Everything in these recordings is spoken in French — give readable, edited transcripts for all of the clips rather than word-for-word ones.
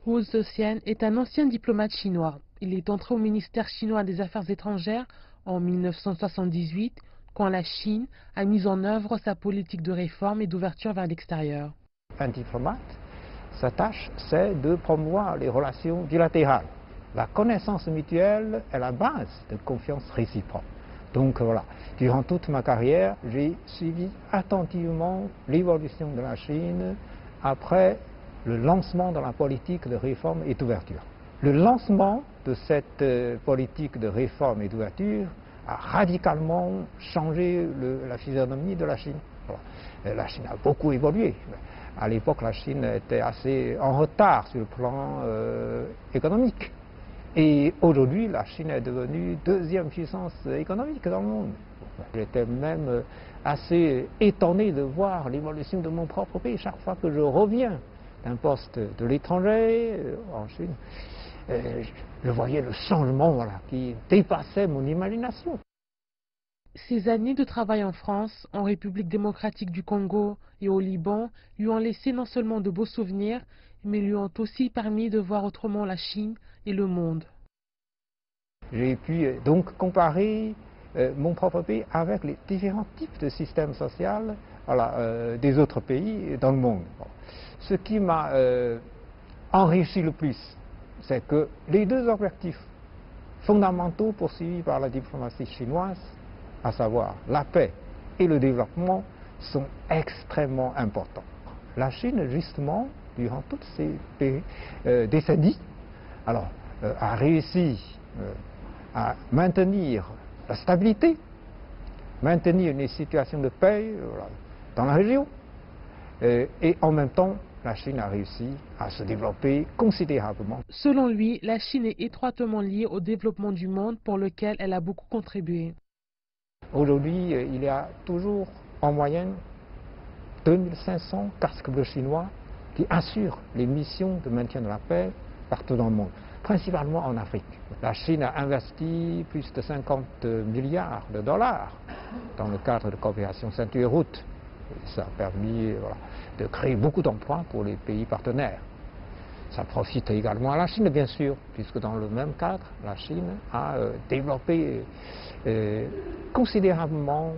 Wu Zetian est un ancien diplomate chinois. Il est entré au ministère chinois des Affaires étrangères en 1978, quand la Chine a mis en œuvre sa politique de réforme et d'ouverture vers l'extérieur. Un diplomate, sa tâche, c'est de promouvoir les relations bilatérales. La connaissance mutuelle est la base de confiance réciproque. Donc voilà, durant toute ma carrière, j'ai suivi attentivement l'évolution de la Chine après le lancement de la politique de réforme et d'ouverture. Le lancement de cette politique de réforme et d'ouverture a radicalement changé la physionomie de la Chine. Voilà. La Chine a beaucoup évolué. À l'époque, la Chine était assez en retard sur le plan économique. Et aujourd'hui, la Chine est devenue deuxième puissance économique dans le monde. J'étais même assez étonné de voir l'évolution de mon propre pays. Chaque fois que je reviens d'un poste de l'étranger en Chine, je voyais le changement, voilà, qui dépassait mon imagination. Ces années de travail en France, en République démocratique du Congo et au Liban lui ont laissé non seulement de beaux souvenirs, mais lui ont aussi permis de voir autrement la Chine et le monde. J'ai pu donc comparer mon propre pays avec les différents types de systèmes sociaux des autres pays dans le monde. Bon. Ce qui m'a enrichi le plus, c'est que les deux objectifs fondamentaux poursuivis par la diplomatie chinoise, à savoir la paix et le développement, sont extrêmement importants. La Chine, justement, durant toutes ces décennies, a réussi à maintenir la stabilité, maintenir une situation de paix dans la région, et en même temps, la Chine a réussi à se développer considérablement. Selon lui, la Chine est étroitement liée au développement du monde pour lequel elle a beaucoup contribué. Aujourd'hui, il y a toujours en moyenne 2500 casques bleus chinois qui assurent les missions de maintien de la paix partout dans le monde, principalement en Afrique. La Chine a investi plus de 50 milliards de dollars dans le cadre de coopération ceinture et route. Et ça a permis de créer beaucoup d'emplois pour les pays partenaires. Ça profite également à la Chine, bien sûr, puisque dans le même cadre, la Chine a développé considérablement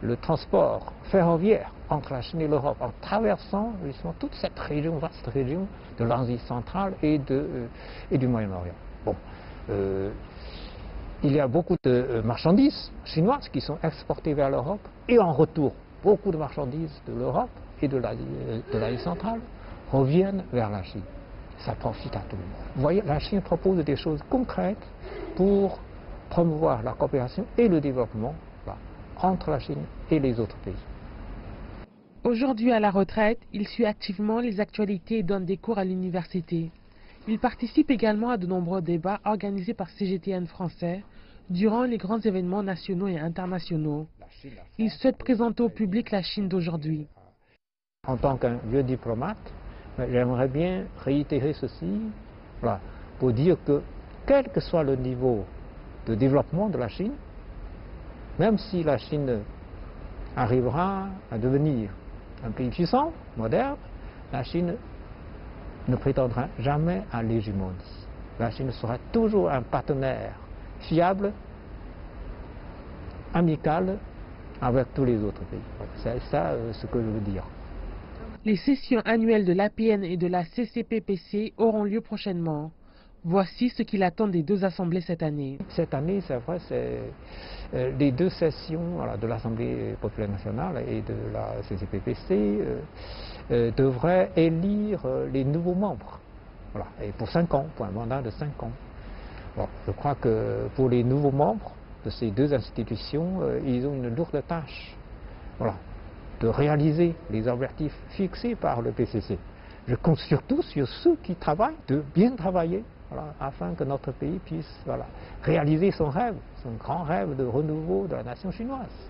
le transport ferroviaire entre la Chine et l'Europe, en traversant justement toute cette région, vaste région de l'Asie centrale et du Moyen-Orient. Bon, il y a beaucoup de marchandises chinoises qui sont exportées vers l'Europe, et en retour, beaucoup de marchandises de l'Europe et de l'Asie centrale reviennent vers la Chine. Ça profite à tout le monde. Vous voyez, la Chine propose des choses concrètes pour promouvoir la coopération et le développement entre la Chine et les autres pays. Aujourd'hui à la retraite, il suit activement les actualités et donne des cours à l'université. Il participe également à de nombreux débats organisés par CGTN français durant les grands événements nationaux et internationaux. Il souhaite présenter au public la Chine d'aujourd'hui. En tant qu'un vieux diplomate, j'aimerais bien réitérer ceci pour dire que quel que soit le niveau de développement de la Chine, même si la Chine arrivera à devenir un pays puissant, moderne, la Chine ne prétendra jamais à l'hégémonie. La Chine sera toujours un partenaire fiable, amical avec tous les autres pays. C'est ça ce que je veux dire. Les sessions annuelles de l'APN et de la CCPPC auront lieu prochainement. Voici ce qu'il attend des deux assemblées cette année. Cette année, c'est vrai, c'est les deux sessions de l'Assemblée populaire nationale et de la CCPPC devraient élire les nouveaux membres. Voilà, et pour 5 ans, pour un mandat de 5 ans. Bon, je crois que pour les nouveaux membres de ces deux institutions, ils ont une lourde tâche. Voilà, de réaliser les objectifs fixés par le PCC. Je compte surtout sur ceux qui travaillent, de bien travailler, afin que notre pays puisse réaliser son rêve, son grand rêve de renouveau de la nation chinoise.